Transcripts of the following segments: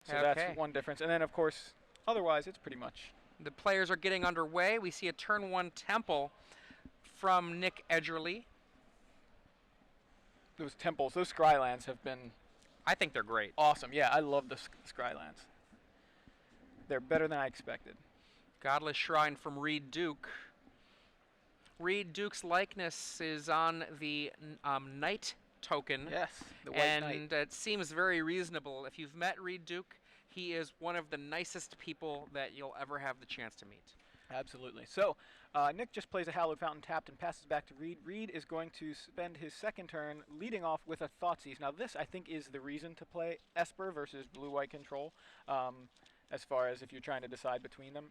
So that's one difference. And then, of course, otherwise, it's pretty much. The players are getting underway. We see a turn 1 Temple from Nick Edgerle. Those temples, those Scrylands have been... I think they're great. Awesome. Yeah, I love the Scrylands. They're better than I expected. Godless Shrine from Reid Duke. Reid Duke's likeness is on the Knight token. Yes, the White Knight. And it seems very reasonable. If you've met Reid Duke, he is one of the nicest people that you'll ever have the chance to meet. Absolutely. So, Nick just plays a Hallowed Fountain tapped and passes back to Reid. Reid is going to spend his second turn leading off with a Thoughtseize. Now, this, I think, is the reason to play Esper versus Blue-White Control, as far as if you're trying to decide between them.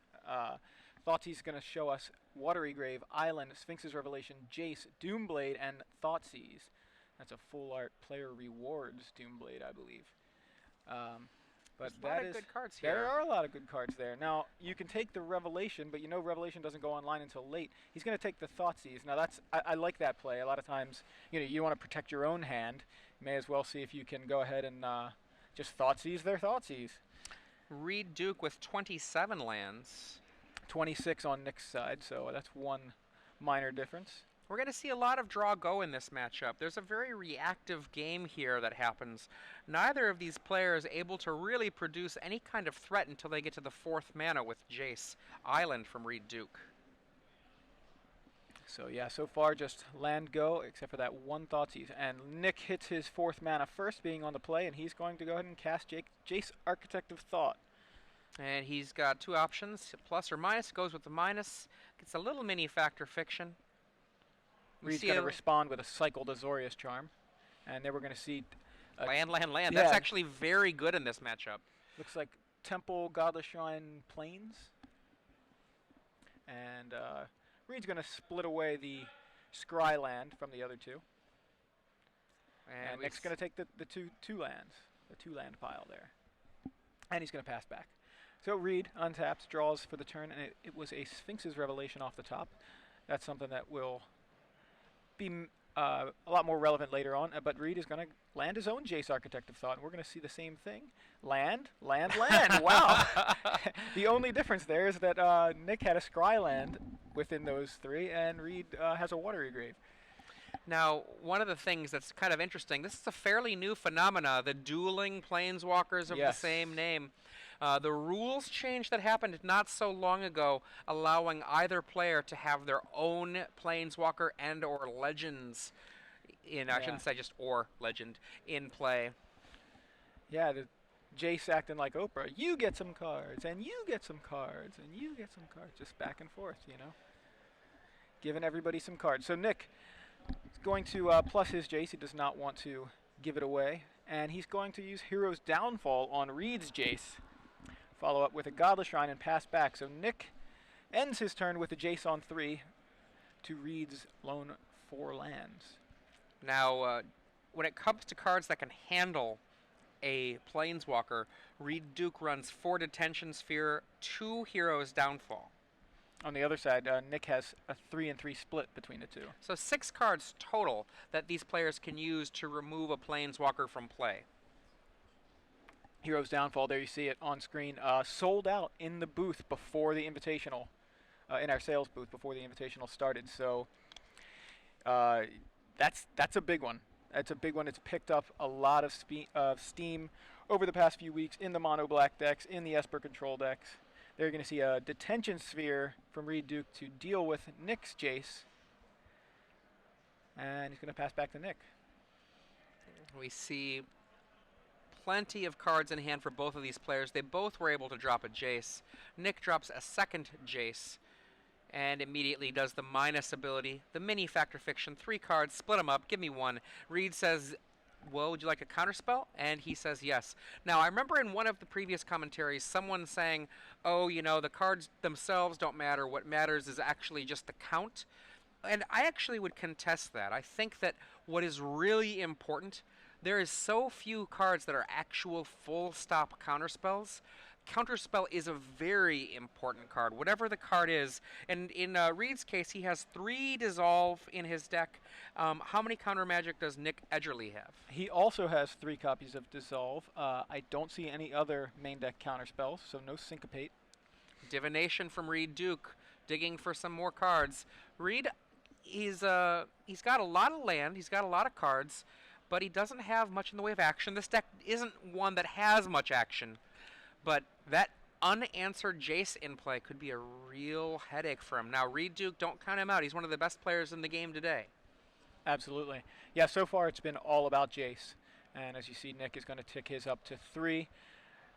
Thoughtseize is going to show us Watery Grave, Island, Sphinx's Revelation, Jace, Doomblade, and Thoughtseize. That's a full art player rewards Doomblade, I believe. But there's a lot of good cards here. There are a lot of good cards there. Now, you can take the Revelation, but you know Revelation doesn't go online until late. He's going to take the Thoughtseize. Now, I like that play. A lot of times, you want to protect your own hand. You may as well see if you can go ahead and just Thoughtseize their Thoughtseize. Reid Duke with 27 lands. 26 on Nick's side, so that's one minor difference. We're going to see a lot of draw go in this matchup. There's a very reactive game here that happens. Neither of these players able to really produce any kind of threat until they get to the 4th mana with Jace Island from Reid Duke. So yeah, so far just land go, except for that one Thoughtseize. And Nick hits his 4th mana first, being on the play, and he's going to go ahead and cast Jace Architect of Thought. And he's got 2 options, plus or minus. Goes with the minus. Gets a little mini Factor Fiction. Reid's going to respond with a Cycled Azorius Charm. And then we're going to see... land. Yeah. That's actually very good in this matchup. Looks like Temple, Godless Shrine, Plains. And Reid's going to split away the Scryland from the other two. And Nick's going to take the two lands, the 2-land pile there. And he's going to pass back. So Reid untaps, draws for the turn, and it was a Sphinx's Revelation off the top. That's something that will be a lot more relevant later on, but Reid is going to land his own Jace Architect of Thought, and we're going to see the same thing. Land. Wow. The only difference there is that Nick had a Scryland within those 3, and Reid has a Watery Grave. Now, one of the things that's kind of interesting, this is a fairly new phenomena, the dueling planeswalkers of the same name. The rules change that happened not so long ago, allowing either player to have their own planeswalker and or legends in, I shouldn't say just or legend, in play. Yeah, the Jace acting like Oprah. You get some cards, and you get some cards, and you get some cards. Just back and forth, Giving everybody some cards. So Nick is going to plus his Jace. He does not want to give it away. And he's going to use Hero's Downfall on Reid's Jace. Follow up with a Godless Shrine and pass back. So Nick ends his turn with a Jace on 3 to Reid's lone 4 lands. Now, when it comes to cards that can handle a Planeswalker, Reid Duke runs 4 Detention Sphere, 2 Heroes Downfall. On the other side, Nick has a 3-3 split between the 2. So 6 cards total that these players can use to remove a Planeswalker from play. Hero's Downfall, there you see it on screen, sold out in the booth before the Invitational, in our sales booth before the Invitational started. So that's a big one. That's a big one. It's picked up a lot of steam over the past few weeks in the mono black decks, in the Esper control decks. They're going to see a Detention Sphere from Reid Duke to deal with Nick's Jace. And he's going to pass back to Nick. We see plenty of cards in hand for both of these players. They both were able to drop a Jace. Nick drops a second Jace and immediately does the minus ability, the mini Factor Fiction, 3 cards, split them up, give me 1. Reid says, well, would you like a counterspell? And he says yes. Now, I remember in one of the previous commentaries, someone saying, oh, the cards themselves don't matter. What matters is actually just the count. And I actually would contest that. I think that what is really important, there is so few cards that are actual full-stop counterspells Counterspell is a very important card, whatever the card is. And in Reid's case, he has 3 Dissolve in his deck. How many counter magic does Nick Edgerle have? He also has 3 copies of Dissolve. I don't see any other main deck counterspells, so no Syncopate. Divination from Reid Duke, digging for some more cards. Reid, he's got a lot of land, he's got a lot of cards, but he doesn't have much in the way of action. This deck isn't one that has much action, but that unanswered Jace in play could be a real headache for him. Now, Reid Duke, don't count him out. He's one of the best players in the game today. Absolutely. Yeah, so far it's been all about Jace. And as you see, Nick is going to tick his up to 3.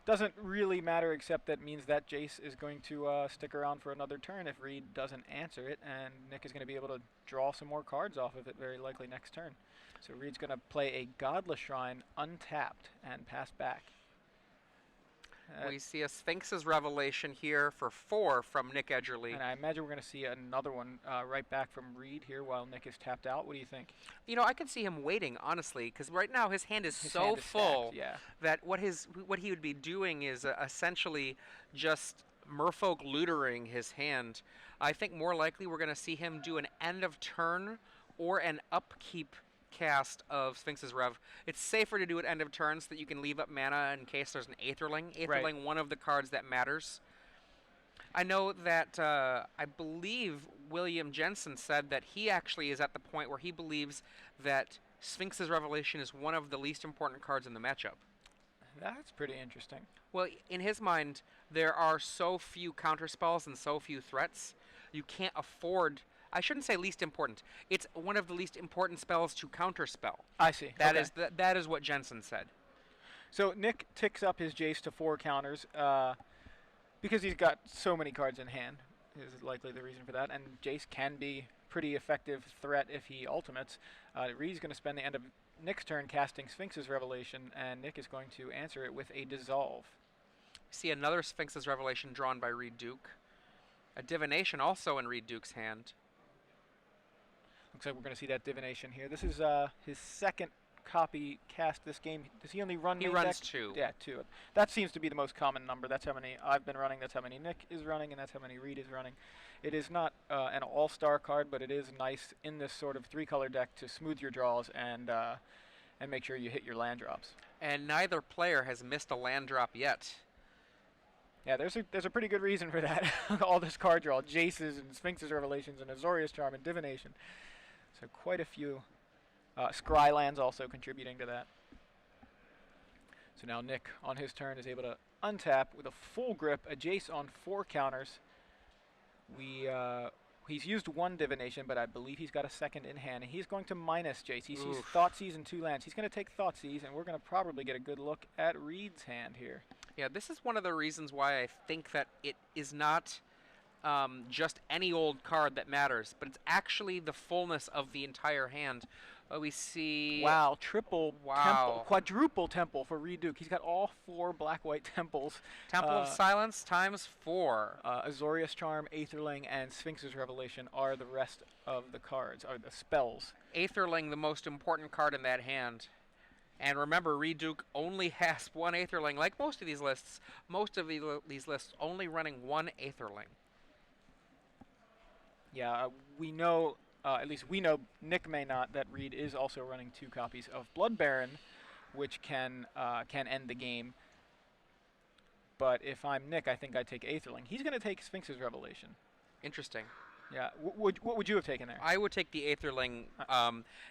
Doesn't really matter, except that means that Jace is going to stick around for another turn if Reid doesn't answer it, and Nick is going to be able to draw some more cards off of it very likely next turn. So Reid's going to play a Godless Shrine untapped and pass back. We see a Sphinx's Revelation here for 4 from Nick Edgerle. And I imagine we're going to see another one right back from Reid here while Nick is tapped out. What do you think? You know, I can see him waiting, honestly, because right now his hand is so full that what he would be doing is essentially just merfolk lootering his hand. I think more likely we're going to see him do an end of turn or an upkeep cast of Sphinx's Rev. It's safer to do it end of turn so that you can leave up mana in case there's an Aetherling. Aetherling, one of the cards that matters. I know that I believe William Jensen said that he actually is at the point where he believes that Sphinx's Revelation is one of the least important cards in the matchup. That's pretty interesting. Well, in his mind, there are so few counterspells and so few threats. You can't afford... I shouldn't say least important. It's one of the least important spells to counterspell. I see. That is what Jensen said. So Nick ticks up his Jace to 4 counters because he's got so many cards in hand. Is likely the reason for that. And Jace can be pretty effective threat if he ultimates. Reid's going to spend the end of Nick's turn casting Sphinx's Revelation, and Nick is going to answer it with a Dissolve. See another Sphinx's Revelation drawn by Reid Duke. A Divination also in Reid Duke's hand. Looks like we're going to see that Divination here. This is his 2nd copy cast this game. Does he only run main deck? He runs 2. Yeah, 2. That seems to be the most common number. That's how many I've been running. That's how many Nick is running, and that's how many Reid is running. It is not an all-star card, but it is nice in this sort of 3-color deck to smooth your draws and make sure you hit your land drops. And neither player has missed a land drop yet. Yeah, there's a pretty good reason for that. All this card draw, Jace's and Sphinx's Revelations and Azorius Charm and Divination. So quite a few. Scrylands also contributing to that. So now Nick, on his turn, is able to untap with a full grip, a Jace on 4 counters. He's used 1 Divination, but I believe he's got a 2nd in hand. And he's going to minus Jace. He sees Thoughtseize and 2 lands. He's going to take Thoughtseize, and we're going to probably get a good look at Reid's hand here. Yeah, this is one of the reasons why I think that it is not just any old card that matters, but it's actually the fullness of the entire hand. We see... Wow, temple, quadruple temple for Reid Duke. He's got all 4 black-white temples. Temple of Silence times 4. Azorius Charm, Aetherling, and Sphinx's Revelation are the rest of the cards, are the spells. Aetherling, the most important card in that hand. And remember, Reid Duke only has 1 Aetherling. Like most of these lists, these lists only running 1 Aetherling. Yeah, we know, at least we know, Nick may not, that Reid is also running 2 copies of Blood Baron, which can end the game. But if I'm Nick, I think I'd take Aetherling. He's going to take Sphinx's Revelation. Interesting. Yeah, what would you have taken there? I would take the Aetherling,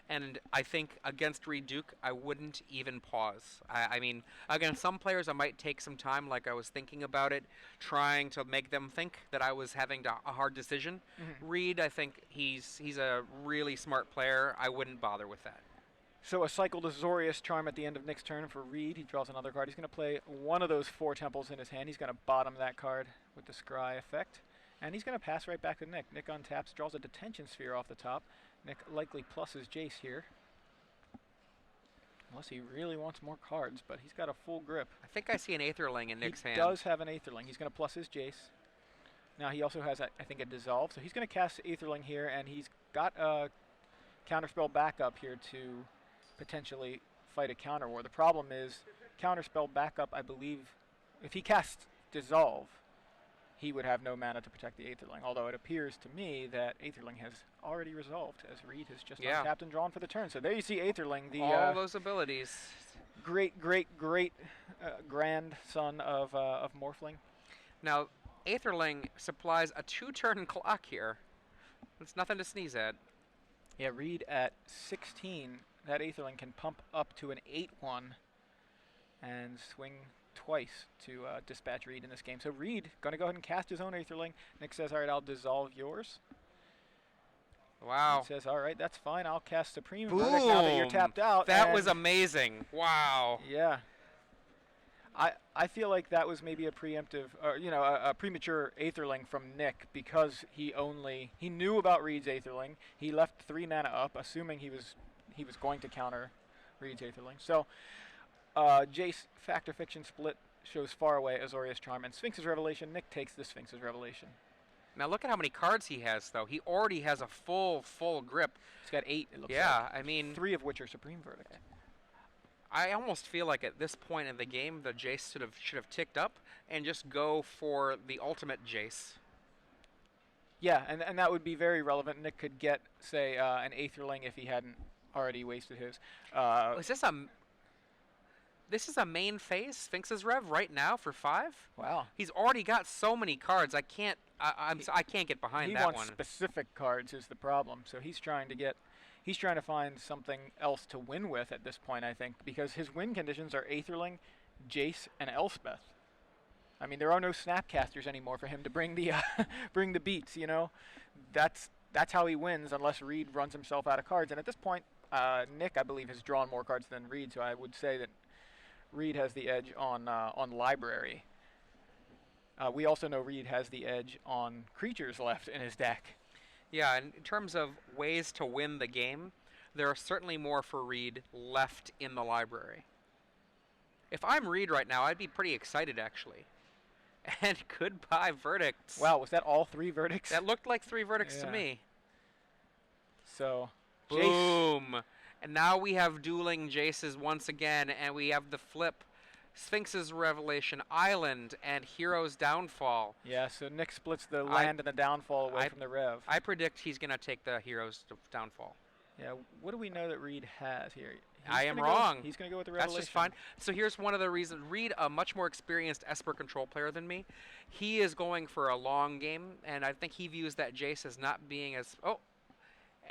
and I think against Reid Duke, I wouldn't even pause. I mean, against some players, I might take some time, like I was thinking about it, trying to make them think that I was having a hard decision. Reid, I think he's a really smart player. I wouldn't bother with that. So a cycled Azorius Charm at the end of Nick's turn for Reid. He draws another card. He's going to play one of those 4 temples in his hand. He's going to bottom that card with the Scry effect. And he's going to pass right back to Nick. Nick untaps, draws a Detention Sphere off the top. Nick likely pluses Jace here. Unless he really wants more cards, but he's got a full grip. I think I see an Aetherling in Nick's hand. He does have an Aetherling. He's going to plus his Jace. Now he also has, I think, a Dissolve. So he's going to cast Aetherling here, and he's got a Counterspell backup here to potentially fight a Counter War. The problem is, Counterspell backup, I believe, if he casts dissolve, he would have no mana to protect the Aetherling. Although it appears to me that Aetherling has already resolved, as Reid has just untapped and drawn for the turn. So there you see Aetherling, the all those abilities. Great grandson of Morphling. Now, Aetherling supplies a 2-turn clock here. It's nothing to sneeze at. Yeah, Reid at 16, that Aetherling can pump up to an 8-1 and swing twice to dispatch Reid in this game. So Reid going to go ahead and cast his own Aetherling. Nick says, all right, I'll dissolve yours. Wow. He says, all right, that's fine. I'll cast Supreme Verdict now that you're tapped out. That was amazing. Wow. Yeah. I feel like that was maybe a preemptive, or a premature Aetherling from Nick, because he knew about Reid's Aetherling. He left 3 mana up, assuming he was going to counter Reid's Aetherling. So Jace Factor Fiction Split shows Far Away, Azorius Charm, and Sphinx's Revelation. Nick takes the Sphinx's Revelation. Now look at how many cards he has, though. He already has a full grip. He's got 8, it looks like. Yeah, I mean, 3 of which are Supreme Verdict. I almost feel like at this point in the game, the Jace should have ticked up and just go for the ultimate Jace. Yeah, and that would be very relevant. Nick could get, say, an Aetherling if he hadn't already wasted his. This is a main phase Sphinx's Rev right now for 5. Wow. He's already got so many cards. I can't get behind that one. He wants specific cards is the problem. So he's trying to find something else to win with at this point, I think, because his win conditions are Aetherling, Jace, and Elspeth. I mean, there are no Snapcasters anymore for him to bring the bring the beats. That's how he wins, unless Reid runs himself out of cards. And at this point, Nick, I believe, has drawn more cards than Reid, so I would say that Reid has the edge on library. We also know Reid has the edge on creatures left in his deck. Yeah, and in terms of ways to win the game, there are certainly more for Reid left in the library. If I'm Reid right now, I'd be pretty excited, actually. And goodbye, verdicts. Wow, was that all 3 verdicts? That looked like 3 verdicts to me. So, boom. Jace. And now we have dueling Jaces once again, and we have the flip. Sphinx's Revelation, Island, and Hero's Downfall. Yeah, so Nick splits the land and the downfall away from the Rev. I predict he's going to take the Hero's Downfall. Yeah, what do we know that Reid has here? I am wrong. He's going to go with the Revelation. That's just fine. So here's one of the reasons. Reid, a much more experienced Esper control player than me, he is going for a long game, and I think he views that Jace as not being as... Oh,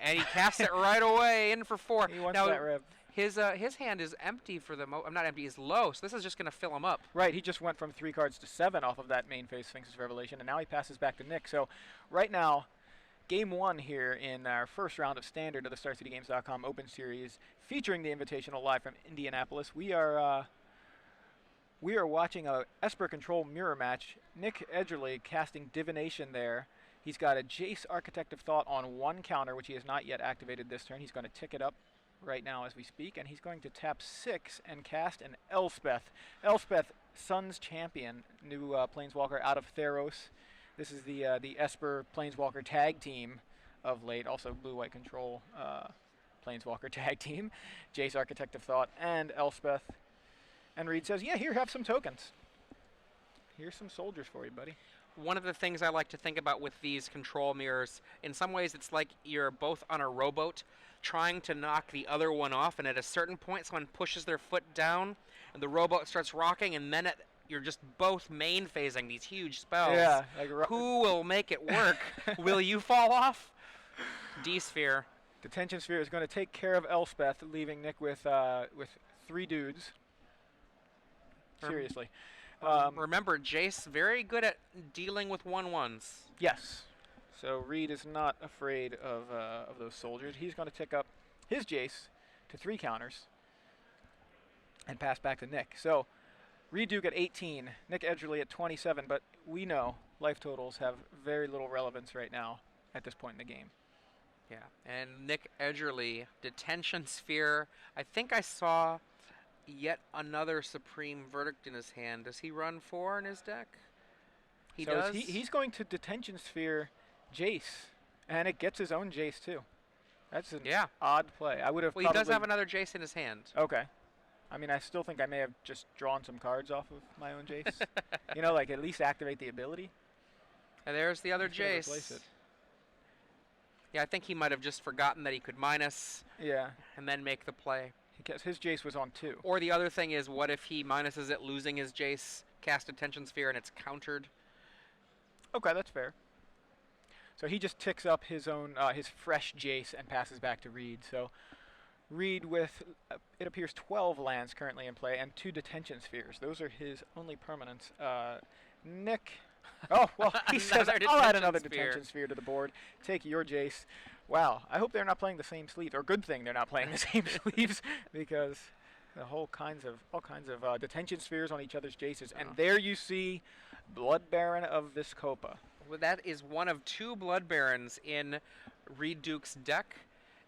and he casts it right away, in for 4. He wants that Rev. His hand is empty for the not empty, is low, so this is just going to fill him up. Right, he just went from 3 cards to 7 off of that main phase Sphinx's Revelation, and now he passes back to Nick. So right now, Game 1 here in our first round of Standard of the StarCityGames.com Open Series, featuring the Invitational live from Indianapolis. We are watching a Esper Control mirror match. Nick Edgerle casting Divination there. He's got a Jace Architect of Thought on 1 counter, which he has not yet activated this turn. He's going to tick it up right now as we speak, and he's going to tap 6 and cast an Elspeth. Elspeth, Sun's Champion, new Planeswalker out of Theros. This is the Esper Planeswalker tag team of late, also blue-white control Planeswalker tag team. Jace Architect of Thought and Elspeth. And Reid says, yeah, here, have some tokens. Here's some soldiers for you, buddy. One of the things I like to think about with these control mirrors, in some ways it's like you're both on a rowboat trying to knock the other one off, and at a certain point someone pushes their foot down and the rowboat starts rocking, and then you're just both main phasing these huge spells. Yeah. Who will make it work? Will you fall off? D-Sphere. Detention Sphere is going to take care of Elspeth, leaving Nick with 3 dudes. Seriously. Remember, Jace, very good at dealing with 1/1s. Yes. So Reid is not afraid of those soldiers. He's going to tick up his Jace to 3 counters and pass back to Nick. So Reid Duke at 18, Nick Edgerle at 27, but we know life totals have very little relevance right now at this point in the game. Yeah, and Nick Edgerle, Detention Sphere. I think I saw yet another Supreme Verdict in his hand. Does he run 4 in his deck? He does? He's going to Detention Sphere Jace, and it gets his own Jace too. That's an odd play. I would have. Well, he does have another Jace in his hand. Okay. I mean, I still think I may have just drawn some cards off of my own Jace. You know, like at least activate the ability. And there's the other Replace Jace. it. Yeah, I think he might have just forgotten that he could minus Yeah. and then make the play. Because his Jace was on 2. Or the other thing is, what if he minuses it, losing his Jace, cast Attention Sphere, and it's countered? Okay, that's fair. So he just ticks up his own, his fresh Jace and passes back to Reid. So Reid with, it appears 12 lands currently in play and 2 Detention Spheres. Those are his only permanents. Nick, oh, well, he says, I'll add another Detention Sphere to the board. Take your Jace. Wow, I hope they're not playing the same sleeves, or good thing they're not playing the same sleeves, because the all kinds of Detention Spheres on each other's Jaces. And there you see Blood Baron of Vizkopa. Well, that is one of 2 Blood Barons in Reid Duke's deck,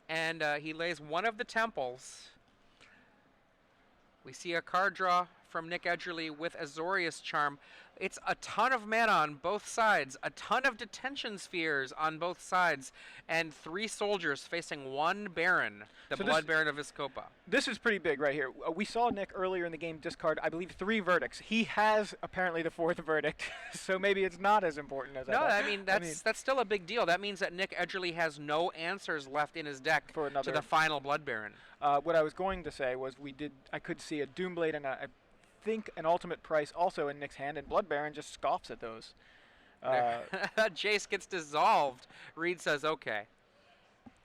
and he lays one of the temples. We see a card draw from Nick Edgerle with Azorius Charm. It's a ton of mana on both sides, a ton of Detention Spheres on both sides, and 3 soldiers facing 1 Baron, the Blood Baron of Vizkopa. This is pretty big right here. We saw Nick earlier in the game discard, I believe, 3 verdicts. He has apparently the 4th verdict, so maybe it's not as important as I thought. I mean, that's still a big deal. That means that Nick Edgerle has no answers left in his deck for to the final Blood Baron. What I was going to say was I could see a Doomblade and I think an Ultimate Price also in Nick's hand, and Blood Baron just scoffs at those. Jace gets dissolved. Reid says, okay.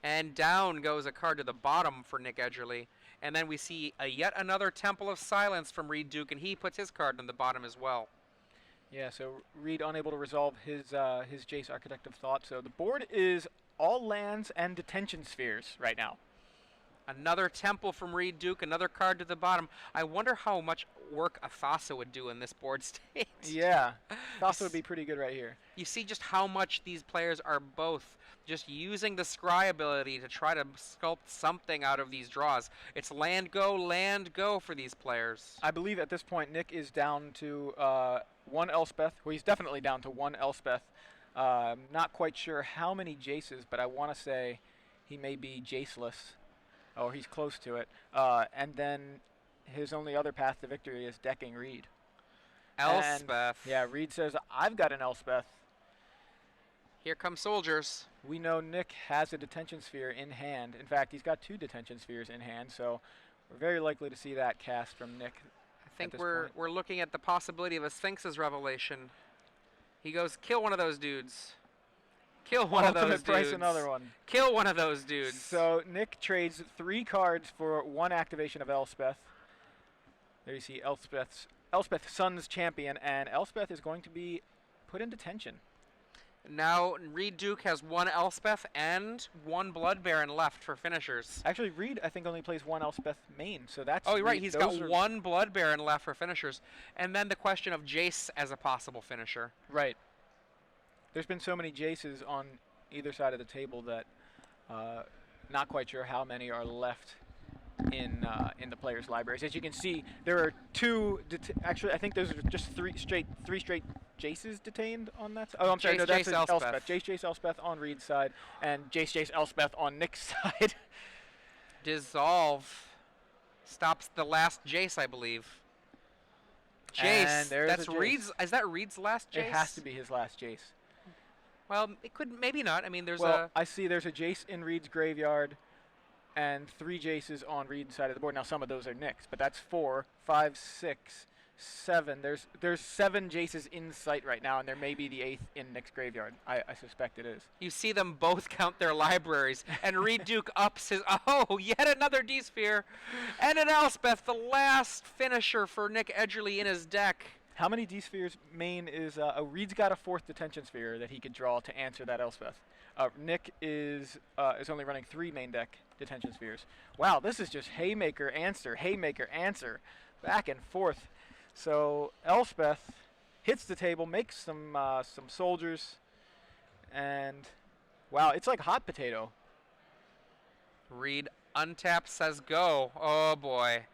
And down goes a card to the bottom for Nick Edgerle. And then we see yet another Temple of Silence from Reid Duke, and he puts his card on the bottom as well. Yeah, so Reid unable to resolve his Jace Architect of Thought. So the board is all lands and Detention Spheres right now. Another Temple from Reid Duke, another card to the bottom. I wonder how much work a Thassa would do in this board state. Yeah, Thassa would be pretty good right here. You see just how much these players are both just using the scry ability to try to sculpt something out of these draws. It's land go for these players. I believe at this point Nick is down to 1 Elspeth. Well, he's definitely down to 1 Elspeth. Not quite sure how many Jaces, but I want to say he may be Jaceless. Oh, he's close to it. And then his only other path to victory is decking Reid. Elspeth. And, yeah, Reid says, I've got an Elspeth. Here come soldiers. We know Nick has a Detention Sphere in hand. In fact, he's got 2 Detention Spheres in hand, so we're very likely to see that cast from Nick. I think we're looking at the possibility of a Sphinx's Revelation. He goes, kill one of those dudes. Kill one of those dudes. Price another one. Kill one of those dudes. So Nick trades 3 cards for 1 activation of Elspeth. There you see Elspeth, Sun's Champion, and Elspeth is going to be put in detention. Now Reid Duke has 1 Elspeth and 1 Blood Baron left for finishers. Actually, Reid, I think, only plays 1 Elspeth main, so that's... Oh, you're right. He's got 1 Blood Baron left for finishers. And then the question of Jace as a possible finisher. Right. There's been so many Jaces on either side of the table that not quite sure how many are left in the players' libraries. As you can see, there are 2. Actually, I think there's just 3 straight Jaces detained on that side. Oh, I'm sorry, no, that's Elspeth. Jace Elspeth on Reid's side, and Jace Elspeth on Nick's side. Dissolve stops the last Jace, I believe. Jace. That's Reid's. Is that Reid's last Jace? It has to be his last Jace. Well, it could, maybe not. I mean, there's I see there's a Jace in Reid's graveyard and 3 Jaces on Reid's side of the board. Now, some of those are Nick's, but that's 4, 5, 6, 7. There's 7 Jaces in sight right now, and there may be the 8th in Nick's graveyard. I suspect it is. You see them both count their libraries, and Reid Duke ups his, yet another D-Sphere, and an Elspeth, the last finisher for Nick Edgerle in his deck. How many D-Spheres main is... Reid's got a 4th Detention Sphere that he could draw to answer that Elspeth. Nick is only running 3 main deck Detention Spheres. Wow, this is just haymaker, answer, back and forth. So Elspeth hits the table, makes some soldiers, and wow, it's like hot potato. Reid untaps, says go. Oh boy.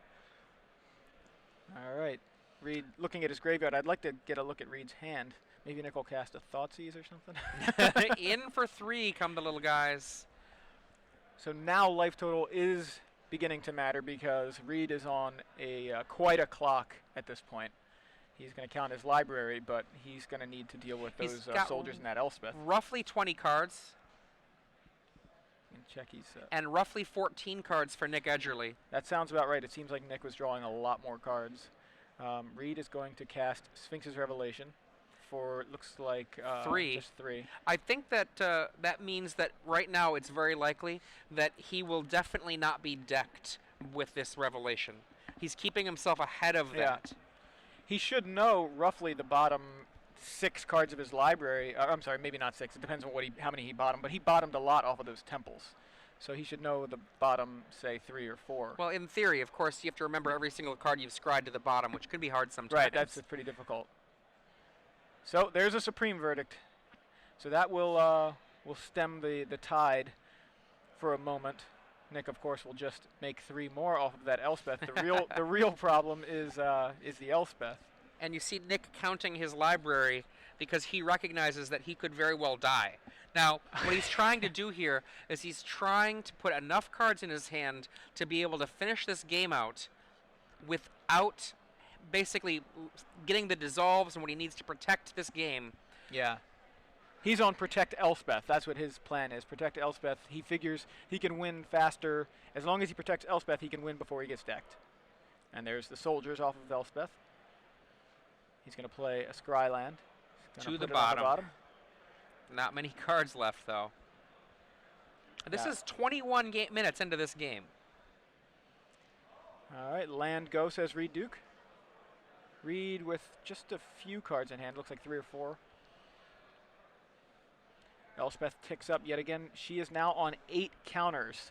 All right. Reid looking at his graveyard. I'd like to get a look at Reid's hand. Maybe Nick will cast a Thoughtseize or something. In for 3 come the little guys. So now life total is beginning to matter because Reid is on quite a clock at this point. He's going to count his library, but he's going to need to deal with those soldiers and that Elspeth. Roughly 20 cards. And check he's... and roughly 14 cards for Nick Edgerle. That sounds about right. It seems like Nick was drawing a lot more cards. Reid is going to cast Sphinx's Revelation for, looks like... 3. Just 3. I think that that means that right now it's very likely that he will definitely not be decked with this Revelation. He's keeping himself ahead of that. He should know roughly the bottom 6 cards of his library. I'm sorry, maybe not 6. It depends on how many he bottomed. But he bottomed a lot off of those temples. So he should know the bottom, say, 3 or 4. Well, in theory, of course, you have to remember every single card you've scried to the bottom, which can be hard sometimes. Right, that's pretty difficult. So there's a Supreme Verdict. So that will stem the tide for a moment. Nick, of course, will just make 3 more off of that Elspeth. The real problem is the Elspeth. And you see Nick counting his library because he recognizes that he could very well die. Now, what he's trying to do here is he's trying to put enough cards in his hand to be able to finish this game out without basically getting the dissolves and what he needs to protect this game. Yeah. He's on Protect Elspeth. That's what his plan is. Protect Elspeth. He figures he can win faster. As long as he protects Elspeth, he can win before he gets decked. And there's the soldiers off of Elspeth. He's going to play a Scryland. To the bottom. Not many cards left, though. This is 21 minutes into this game. All right, land go, says Reid Duke. Reid with just a few cards in hand. Looks like 3 or 4. Elspeth ticks up yet again. She is now on 8 counters.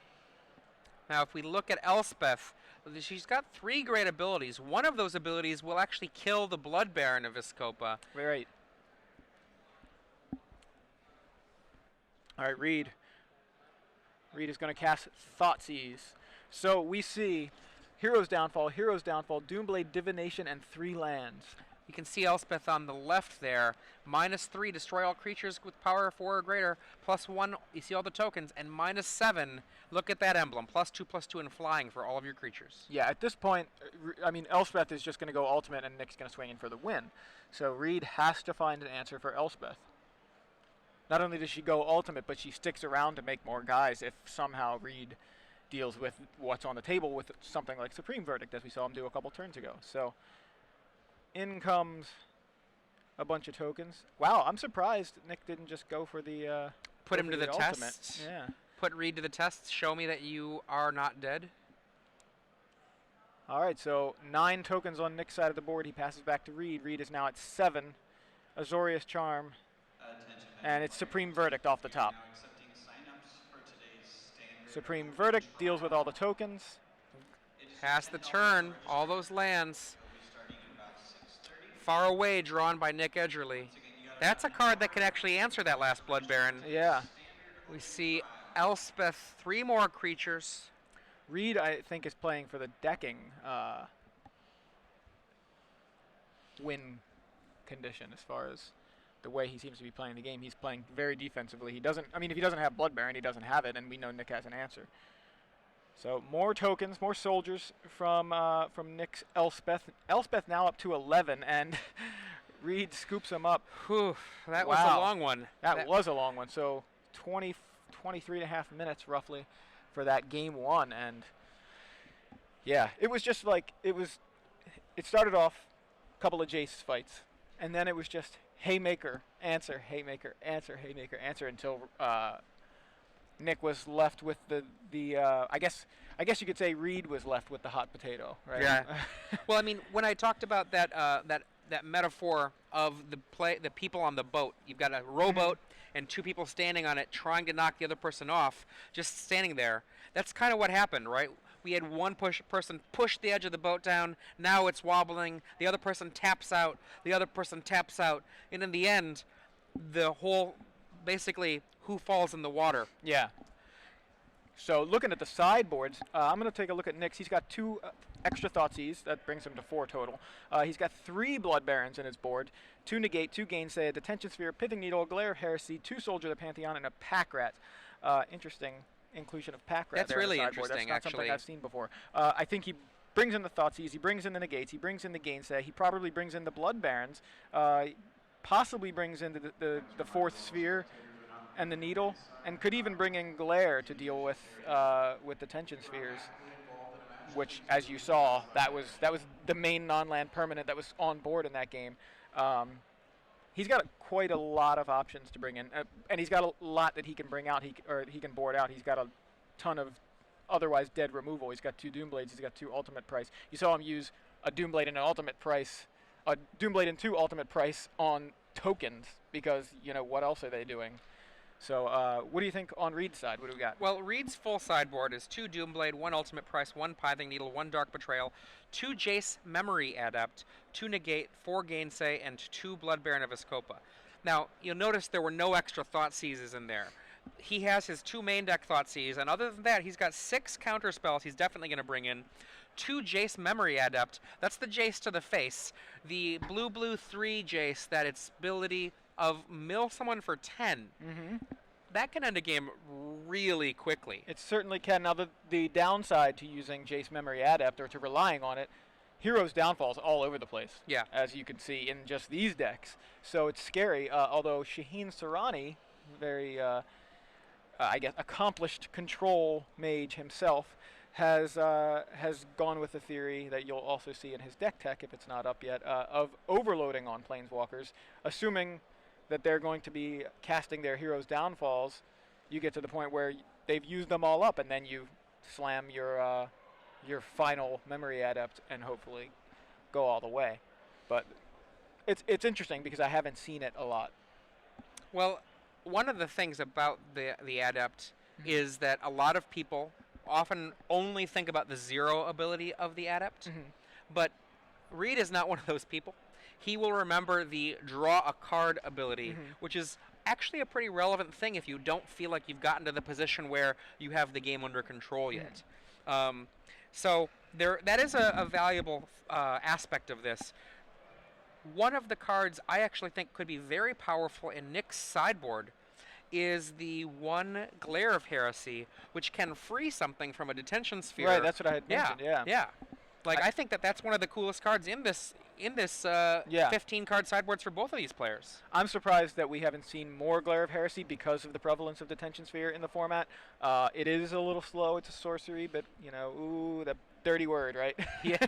Now, if we look at Elspeth, she's got 3 great abilities. One of those abilities will actually kill the Blood Baron of Vizkopa. Right. All right, Reid. Reid is going to cast Thoughtseize. So we see Hero's Downfall, Doomblade, Divination, and 3 lands. You can see Elspeth on the left there. -3, destroy all creatures with power 4 or greater. +1, you see all the tokens. And -7, look at that emblem. +2/+2 and flying for all of your creatures. Yeah, at this point, I mean, Elspeth is just going to go ultimate and Nick's going to swing in for the win. So Reid has to find an answer for Elspeth. Not only does she go ultimate, but she sticks around to make more guys if somehow Reid deals with what's on the table with something like Supreme Verdict, as we saw him do a couple turns ago. So in comes a bunch of tokens. Wow, I'm surprised Nick didn't just go for the put him to the ultimate. test. Yeah. Put Reid to the test. Show me that you are not dead. All right, so 9 tokens on Nick's side of the board. He passes back to Reid. Reid is now at 7. Azorius Charm. And it's Supreme Verdict off the top. Supreme Verdict deals with all the tokens. Pass the turn. All those lands. Far away, drawn by Nick Edgerle. That's a card that can actually answer that last Blood Baron. Yeah. We see Elspeth, 3 more creatures. Reid, I think, is playing for the decking win condition as far as the way he seems to be playing the game. He's playing very defensively. He doesn't, I mean, if he doesn't have Blood Baron, he doesn't have it, and we know Nick has an answer. So more tokens, more soldiers from Nick's Elspeth. Elspeth now up to 11, and Reid scoops him up. Whew, that was a long one. That was a long one. So 23 and a half minutes roughly for that game 1, and yeah, it was just like it started off a couple of Jace fights, and then it was just haymaker, answer, haymaker, answer, haymaker, answer until Nick was left with the I guess you could say Reid was left with the hot potato, right? Yeah. Well, I mean, when I talked about that that metaphor of the people on the boat, you've got a rowboat and 2 people standing on it trying to knock the other person off, just standing there. That's kind of what happened, right? We had one person push the edge of the boat down. Now it's wobbling. The other person taps out. The other person taps out. And in the end, the whole, basically, who falls in the water. Yeah. So looking at the sideboards, I'm going to take a look at Nick's. He's got 2 extra Thoughtseize. That brings him to 4 total. He's got 3 Blood Barons in his board. 2 Negate, 2 Gainsay, a Detention Sphere, Pithing Needle, Glare of Heresy, 2 Soldier of the Pantheon, and a Pack Rat. Interesting inclusion of pack rat. That's there really on the sideboard. interesting, That's not actually. something I've seen before. I think he brings in the Thoughtseize, he brings in the Negates, he brings in the Gainsay, he probably brings in the Blood Barons, possibly brings in the fourth Sphere and the Needle, and could even bring in Glare to deal with the Tension Spheres, which, as you saw, that was the main non-land permanent that was on board in that game. He's got quite a lot of options to bring in, and he's got a lot that he can bring out, he can board out. He's got a ton of otherwise dead removal. He's got 2 Doomblades, he's got 2 Ultimate Price. You saw him use a Doomblade and an Ultimate Price, a Doomblade and 2 Ultimate Price on tokens, because, what else are they doing? So what do you think on Reid's side? What do we got? Well, Reid's full sideboard is 2 Doomblade, 1 Ultimate Price, 1 Pithing Needle, 1 Dark Betrayal, 2 Jace Memory Adept, 2 Negate, 4 Gainsay, and 2 Blood Baron of Escopa. Now, you'll notice there were no extra Thoughtseizes in there. He has his 2 main deck Thoughtseize, and other than that, he's got 6 counter spells he's definitely going to bring in. 2 Jace Memory Adept, that's the Jace to the face. The blue 3 Jace, that its ability of mill someone for 10. Mm-hmm. That can end a game really quickly. It certainly can. Now, the downside to using Jace Memory Adept, or to relying on it, Hero's Downfall's all over the place. Yeah. As you can see in just these decks. So it's scary, although Shaheen Sarani, very, I guess, accomplished control mage himself, has gone with the theory that you'll also see in his deck tech, if it's not up yet, of overloading on Planeswalkers, assuming that they're going to be casting their Hero's Downfalls. You get to the point where they've used them all up, and then you slam your final Memory Adept and hopefully go all the way. But it's interesting because I haven't seen it a lot. Well, one of the things about the Adept is that a lot of people often only think about the 0 ability of the Adept, but Reid is not one of those people. He will remember the draw a card ability, which is actually a pretty relevant thing if you don't feel like you've gotten to the position where you have the game under control yet. So that is a valuable aspect of this. One of the cards I actually think could be very powerful in Nick's sideboard is the 1 Glare of Heresy, which can free something from a detention sphere. Right, that's what I had mentioned, Yeah. Like, I think that's one of the coolest cards in this 15 card sideboards for both of these players. I'm surprised that we haven't seen more Glare of Heresy because of the prevalence of Detention Sphere in the format. It is a little slow. It's a sorcery, but, ooh, the dirty word, right? Yeah.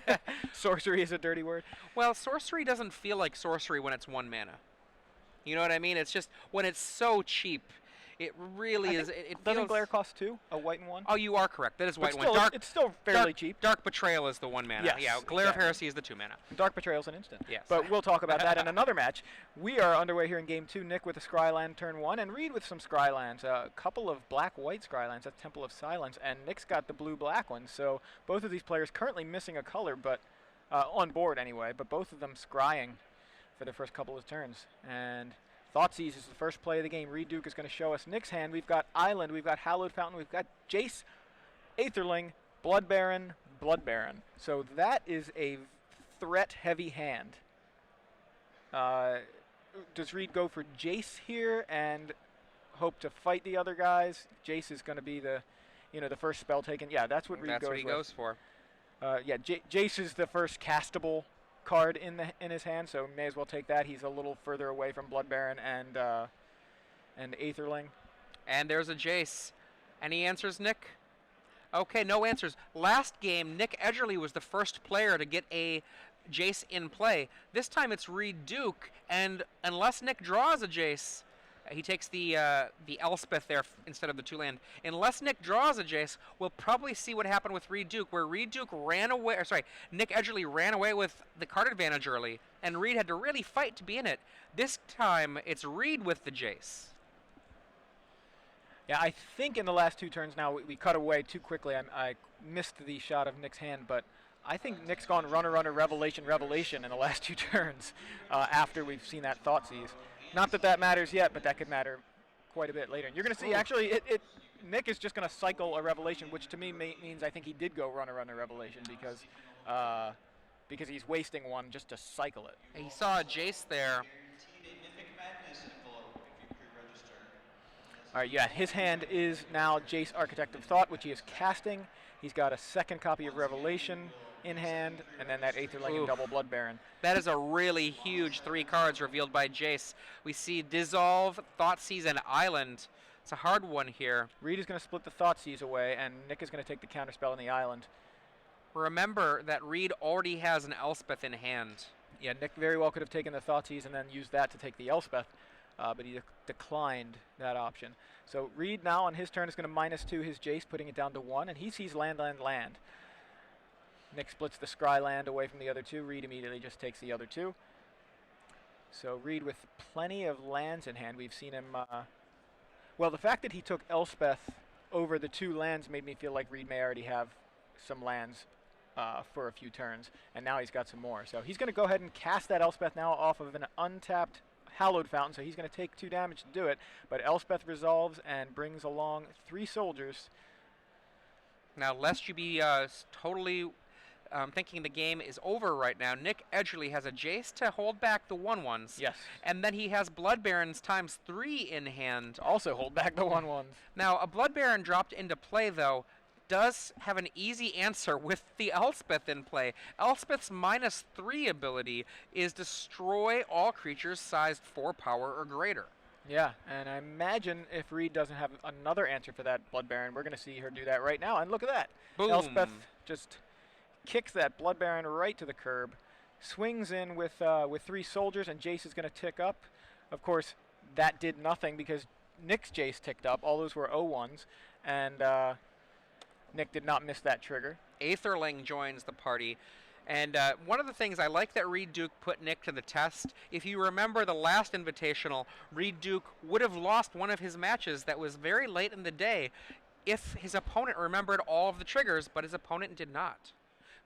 Sorcery is a dirty word. Well, sorcery doesn't feel like sorcery when it's 1 mana. You know what I mean? It's just, when it's so cheap, it really is. It doesn't feels Glare cost 2? A white and 1? Oh, you are correct. That is white but and 1. It's still fairly cheap. Dark Betrayal is the 1 mana. Yes, Yeah, Glare exactly. of Heresy is the 2 mana. Dark Betrayal's an instant. Yes. But we'll talk about that in another match. We are underway here in Game 2. Nick with a Scryland turn 1, and Reid with some Scrylands. A couple of black-white Scrylands. That's Temple of Silence. And Nick's got the blue-black one. So both of these players currently missing a color, but on board anyway. But both of them scrying for their first couple of turns. And Thoughtseize is the first play of the game. Reid Duke is going to show us Nick's hand. We've got Island, we've got Hallowed Fountain, we've got Jace, Aetherling, Blood Baron, Blood Baron. So that is a threat-heavy hand. Does Reid go for Jace here and hope to fight the other guys? Jace is going to be the first spell taken. Yeah, that's what Reid goes with. That's what he goes for. Jace is the first castable card in his hand, so may as well take that. He's a little further away from Blood Baron and Aetherling. And there's a Jace. Any answers, Nick? Okay, no answers. Last game, Nick Edgerle was the first player to get a Jace in play. This time it's Reid Duke, and unless Nick draws a Jace, he takes the Elspeth there instead of the 2-land. Unless Nick draws a Jace, we'll probably see what happened with Reid Duke, where Reid Duke Nick Edgerle ran away with the card advantage early, and Reid had to really fight to be in it. This time, it's Reid with the Jace. Yeah, I think in the last 2 turns now, we cut away too quickly. I missed the shot of Nick's hand, but I think Nick's gone runner, revelation in the last 2 turns after we've seen that Thoughtseize. Not that that matters yet, but that could matter quite a bit later. And you're going to see, actually, Nick is just going to cycle a Revelation, which to me means I think he did go runner, Revelation because he's wasting one just to cycle it. He saw a Jace there. All right, yeah, his hand is now Jace, Architect of Thought, which he is casting. He's got a second copy of Revelation in hand, and then that Aetherling and double Blood Baron. That is a really huge 3 cards revealed by Jace. We see Dissolve, Thoughtseize, and Island. It's a hard one here. Reid is going to split the Thoughtseize away, and Nick is going to take the counterspell on the island. Remember that Reid already has an Elspeth in hand. Yeah, Nick very well could have taken the Thoughtseize and then used that to take the Elspeth, but he declined that option. So Reid now on his turn is going to -2 his Jace, putting it down to 1, and he sees land, land, land. Nick splits the Scry land away from the other 2. Reid immediately just takes the other 2. So Reid with plenty of lands in hand. We've seen him... well, the fact that he took Elspeth over the 2 lands made me feel like Reid may already have some lands for a few turns, and now he's got some more. So he's going to go ahead and cast that Elspeth now off of an untapped Hallowed Fountain, so he's going to take 2 damage to do it, but Elspeth resolves and brings along 3 soldiers. Now, lest you be totally thinking the game is over right now, Nick Edgerle has a Jace to hold back the 1/1s. Yes. And then he has Blood Barons ×3 in hand. To also hold back the 1/1s. Now, a Blood Baron dropped into play, though, does have an easy answer with the Elspeth in play. Elspeth's -3 ability is destroy all creatures sized 4 power or greater. Yeah, and I imagine if Reid doesn't have another answer for that Blood Baron, we're going to see her do that right now. And look at that. Boom. Elspeth just kicks that Blood Baron right to the curb, swings in with 3 soldiers, and Jace is going to tick up. Of course, that did nothing because Nick's Jace ticked up. All those were 0-1s, and Nick did not miss that trigger. Aetherling joins the party. And one of the things I like that Reid Duke put Nick to the test, if you remember the last Invitational, Reid Duke would have lost one of his matches that was very late in the day if his opponent remembered all of the triggers, but his opponent did not.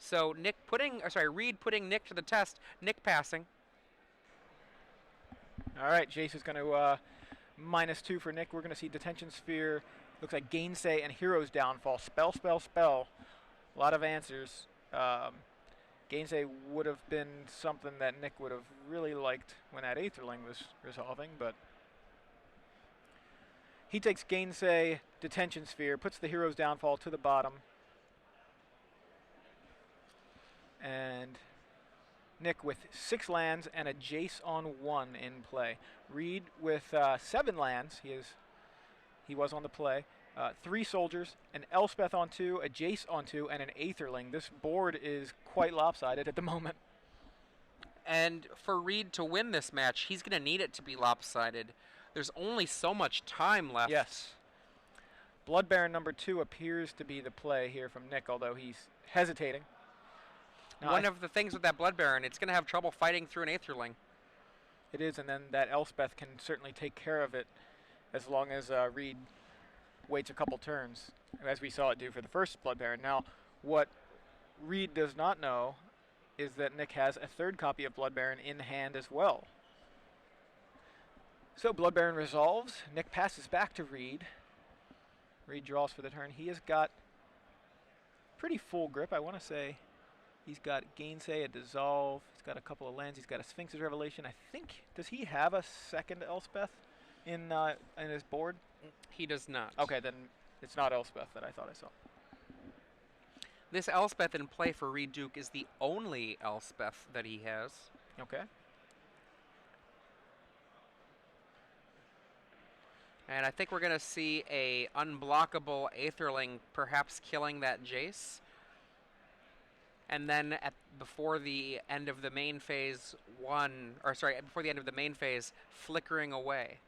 So Reid putting Nick to the test, Nick passing. All right, Jace is going to -2 for Nick. We're going to see Detention Sphere. Looks like Gainsay and Hero's Downfall. Spell, spell, spell. A lot of answers. Gainsay would have been something that Nick would have really liked when that Aetherling was resolving, but he takes Gainsay, Detention Sphere, puts the Hero's Downfall to the bottom, and Nick with 6 lands and a Jace on 1 in play. Reid with 7 lands. He was on the play. 3 soldiers, an Elspeth on 2, a Jace on 2, and an Aetherling. This board is quite lopsided at the moment. And for Reid to win this match, he's going to need it to be lopsided. There's only so much time left. Yes. Blood Baron number 2 appears to be the play here from Nick, although he's hesitating. Now One of the things with that Blood Baron, it's going to have trouble fighting through an Aetherling. It is, and then that Elspeth can certainly take care of it as long as Reid waits a couple turns, as we saw it do for the first Blood Baron. Now, what Reid does not know is that Nick has a 3rd copy of Blood Baron in hand as well. So Blood Baron resolves. Nick passes back to Reid. Reid draws for the turn. He has got pretty full grip, I want to say. He's got Gainsay, a Dissolve. He's got a couple of lands. He's got a Sphinx's Revelation. I think, does he have a 2nd Elspeth in his board? He does not. Okay, then it's not Elspeth that I thought I saw. This Elspeth in play for Reid Duke is the only Elspeth that he has. Okay. And I think we're going to see a unblockable Aetherling perhaps killing that Jace. And then before the end of the main phase before the end of the main phase, flickering away.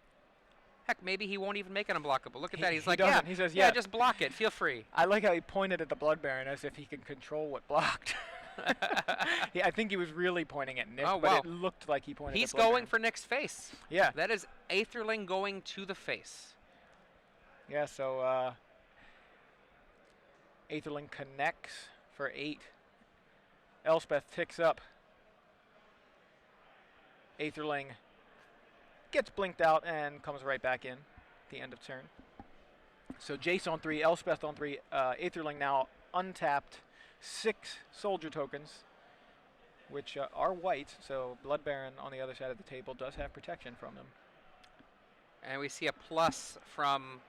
Heck, maybe he won't even make it unblockable. Look at that. He's like, yeah, he says, yeah, just block it. Feel free. I like how he pointed at the Blood Baron as if he can control what blocked. Yeah, I think he was really pointing at Nick, but it looked like he pointed He's at Blood going Baron. for Nick's face. Yeah. That is Aetherling going to the face. Yeah, so Aetherling connects for 8. Elspeth ticks up. Aetherling gets blinked out and comes right back in at the end of turn. So Jace on 3, Elspeth on 3, Aetherling now untapped 6 soldier tokens, which are white, so Blood Baron on the other side of the table does have protection from them. And we see a plus from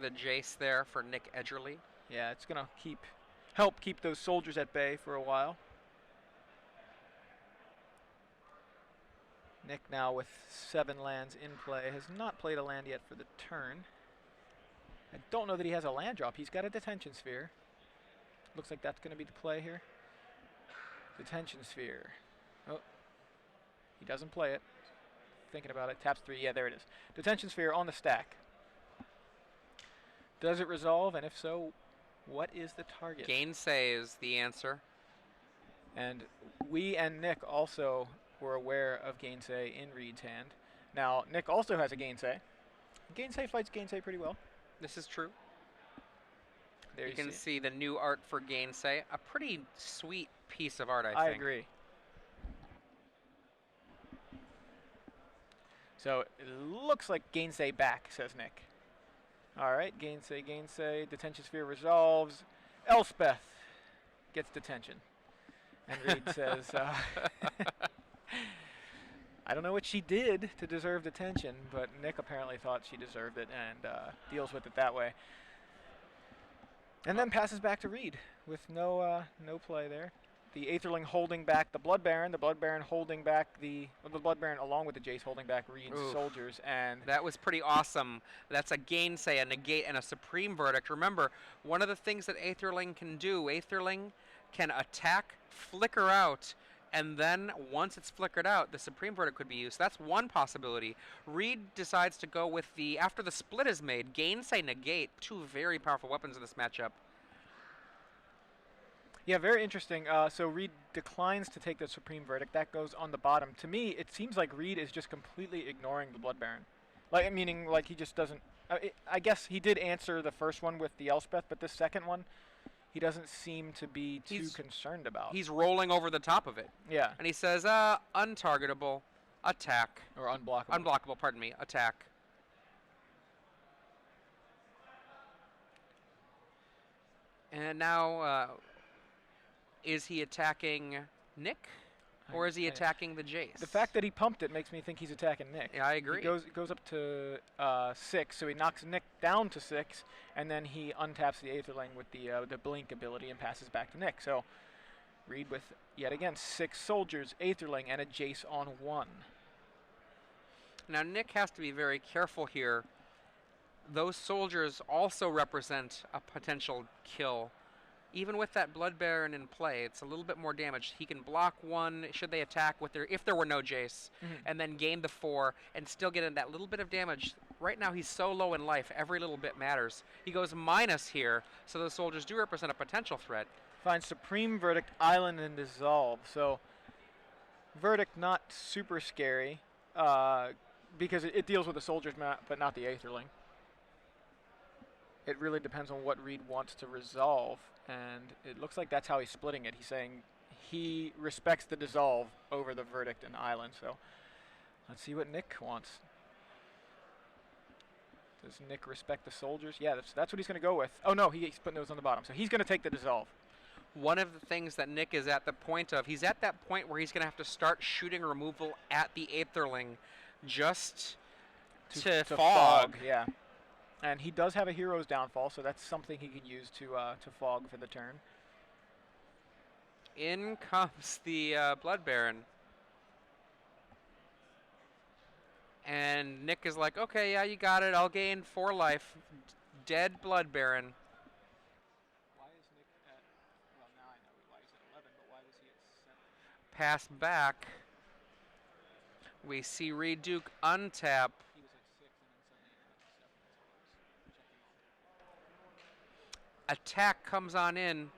the Jace there for Nick Edgerle. Yeah, it's going to help keep those soldiers at bay for a while. Nick now with 7 lands in play, has not played a land yet for the turn. I don't know that he has a land drop. He's got a Detention Sphere. Looks like that's going to be the play here. Detention Sphere. Oh, he doesn't play it. Thinking about it. Taps 3. Yeah, there it is. Detention Sphere on the stack. Does it resolve? And if so, what is the target? Gainsay is the answer. And we and Nick also were aware of Gainsay in Reid's hand. Now, Nick also has a Gainsay. Gainsay fights Gainsay pretty well. This is true. There you can see the new art for Gainsay. A pretty sweet piece of art, I think. I agree. So it looks like Gainsay back, says Nick. All right, Gainsay. Detention Sphere resolves. Elspeth gets detention. And Reid says, I don't know what she did to deserve detention, but Nick apparently thought she deserved it and deals with it that way. And then passes back to Reid with no play there. The Aetherling holding back the Blood Baron holding back the Blood Baron along with the Jace holding back Reid's soldiers. And that was pretty awesome. That's a Gainsay, a negate, and a Supreme Verdict. Remember, one of the things that Aetherling can do, Aetherling can attack, flicker out, and then once it's flickered out, the Supreme Verdict could be used. So that's one possibility. Reid decides to go with the, after the split is made, Gainsay, negate, 2 very powerful weapons in this matchup. Yeah, very interesting. So Reid declines to take the Supreme Verdict. That goes on the bottom. To me, it seems like Reid is just completely ignoring the Blood Baron. Like, meaning, like, he just doesn't... I guess he did answer the first one with the Elspeth, but this second one, he doesn't seem to be too concerned about. He's rolling over the top of it. Yeah. And he says, untargetable, attack. Or unblockable. Unblockable, pardon me, attack. And now... is he attacking Nick, or is he attacking the Jace? The fact that he pumped it makes me think he's attacking Nick. Yeah, I agree. He goes up to 6, so he knocks Nick down to 6, and then he untaps the Aetherling with the Blink ability and passes back to Nick. So Reid with, yet again, 6 soldiers, Aetherling, and a Jace on 1. Now Nick has to be very careful here. Those soldiers also represent a potential kill. Even with that Blood Baron in play, it's a little bit more damage. He can block 1 should they attack with their, if there were no Jace, and then gain the 4 and still get in that little bit of damage. Right now he's so low in life, every little bit matters. He goes minus here, so those soldiers do represent a potential threat. Finds Supreme Verdict, Island, and Dissolve. So Verdict not super scary because it deals with the soldiers, but not the Aetherling. It really depends on what Reid wants to resolve, and it looks like that's how he's splitting it. He's saying he respects the Dissolve over the Verdict and Island, so let's see what Nick wants. Does Nick respect the soldiers? Yeah, that's what he's going to go with. Oh no, he's putting those on the bottom, so he's going to take the Dissolve. One of the things that Nick is at the point of, he's at that point where he's going to have to start shooting removal at the Aetherling just to fog. Yeah. And he does have a Hero's Downfall, so that's something he can use to fog for the turn. In comes the Blood Baron. And Nick is like, okay, yeah, you got it. I'll gain 4 life. Dead Blood Baron. Why is Nick at, well, now I know why he's at 11, but why was he at 7? Pass back. We see Reid Duke untap. He was at 6 and then suddenly at 7. Attack comes on in.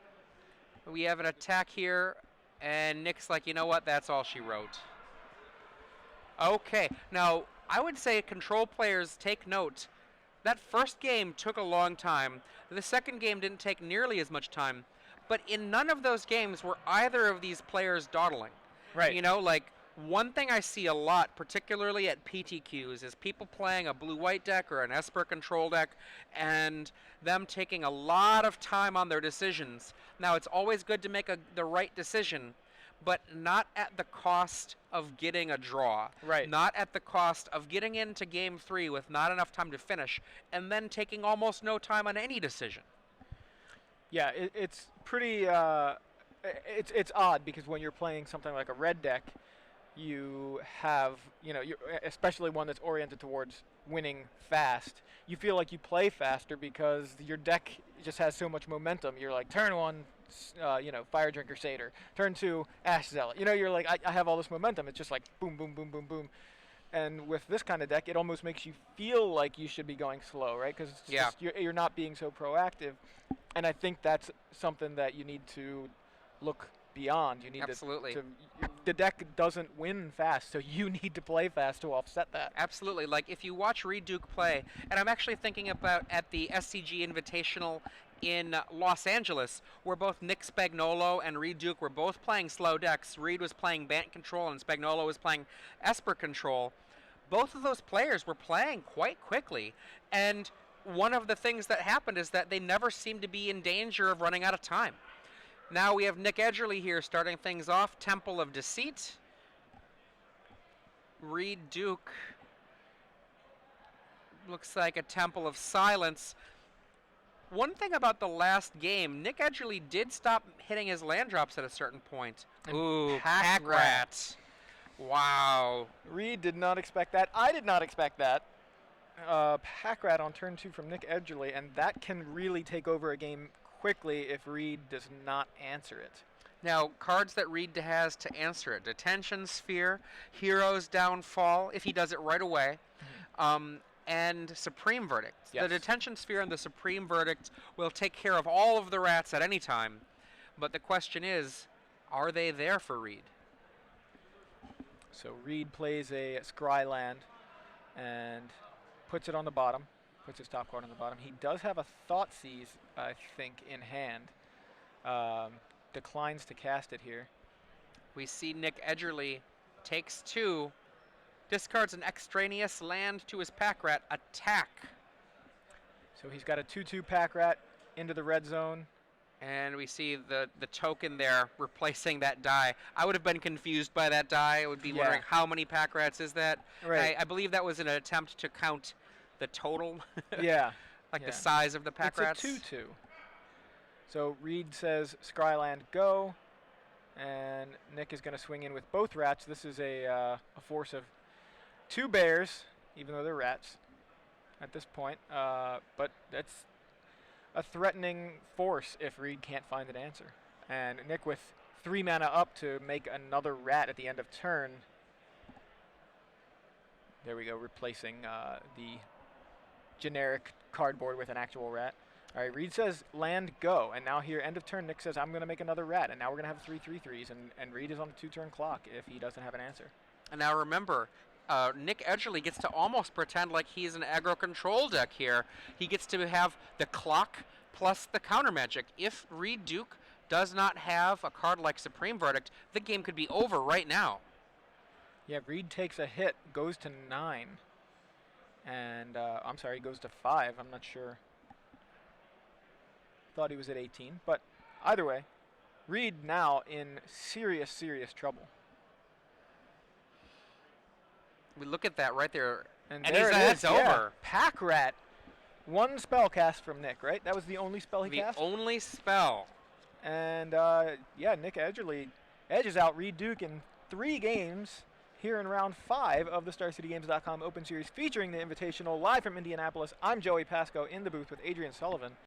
We have an attack here, and Nick's like, you know what? That's all she wrote. Okay, now I would say control players take note. That first game took a long time. The second game didn't take nearly as much time. But in none of those games were either of these players dawdling. Right. You know, like, one thing I see a lot, particularly at PTQs, is people playing a blue-white deck or an Esper control deck and them taking a lot of time on their decisions. Now, it's always good to make the right decision, but not at the cost of getting a draw. Right. Not at the cost of getting into game 3 with not enough time to finish, and then taking almost no time on any decision. Yeah, it's pretty. It's odd because when you're playing something like a red deck, you have, especially one that's oriented towards winning fast, you feel like you play faster because your deck just has so much momentum. You're like, turn 1, Fire Drinker Satyr. Turn 2, Ash Zealot. You're like, I have all this momentum. It's just like boom, boom, boom, boom, boom. And with this kind of deck, it almost makes you feel like you should be going slow, right? Because you're not being so proactive. And I think that's something that you need to look beyond. You need Absolutely. The deck doesn't win fast, so you need to play fast to offset that. Absolutely. Like if you watch Reid Duke play, and I'm actually thinking about at the SCG Invitational in Los Angeles, where both Nick Spagnuolo and Reid Duke were both playing slow decks. Reid was playing Bant Control and Spagnuolo was playing Esper Control. Both of those players were playing quite quickly, and one of the things that happened is that they never seemed to be in danger of running out of time. Now we have Nick Edgerle here starting things off. Temple of Deceit. Reid Duke looks like a Temple of Silence. One thing about the last game, Nick Edgerle did stop hitting his land drops at a certain point. And Ooh, Pack Rat. Wow. Reid did not expect that. I did not expect that. Pack Rat on turn 2 from Nick Edgerle, and that can really take over a game quickly if Reid does not answer it. Now, cards that Reid has to answer it. Detention Sphere, Hero's Downfall, if he does it right away, and Supreme Verdict. Yes. The Detention Sphere and the Supreme Verdict will take care of all of the rats at any time. But the question is, are they there for Reid? So Reid plays a Scry land and puts it on the bottom, puts his top card on the bottom. He does have a Thoughtseize, I think, in hand. Declines to cast it here. We see Nick Edgerle takes 2, discards an extraneous land to his Pack Rat, attack. So he's got a 2/2 Pack Rat into the red zone. And we see the token there replacing that die. I would have been confused by that die. I would be wondering how many Pack Rats is that. Right. I believe that was an attempt to count the total. Yeah. Like the size of the Pack Rats. It's a 2/2. So Reid says Scryland go, and Nick is going to swing in with both rats. This is a force of 2 bears, even though they're rats at this point. But that's a threatening force if Reid can't find an answer. And Nick with 3 mana up to make another rat at the end of turn. There we go, replacing the generic cardboard with an actual rat. All right, Reid says land go, and now here end of turn Nick says I'm going to make another rat, and now we're going to have 3 3/3s, and Reid is on a 2-turn clock if he doesn't have an answer. And now remember, Nick Edgerle gets to almost pretend like he's an aggro control deck here. He gets to have the clock plus the counter magic. If Reid Duke does not have a card like Supreme Verdict, the game could be over right now. Yeah, Reid takes a hit, goes to 9, and I'm sorry, goes to 5. I'm not sure. Thought he was at 18, but either way, Reid now in serious, serious trouble. We look at that right there, and there it is. It's over. Pack Rat. 1 spell cast from Nick, right? That was the only spell he cast? The only spell. And, yeah, Nick Edgerle edges out Reid Duke in 3 games here in round 5 of the StarCityGames.com Open Series featuring the Invitational live from Indianapolis. I'm Joey Pasco in the booth with Adrian Sullivan.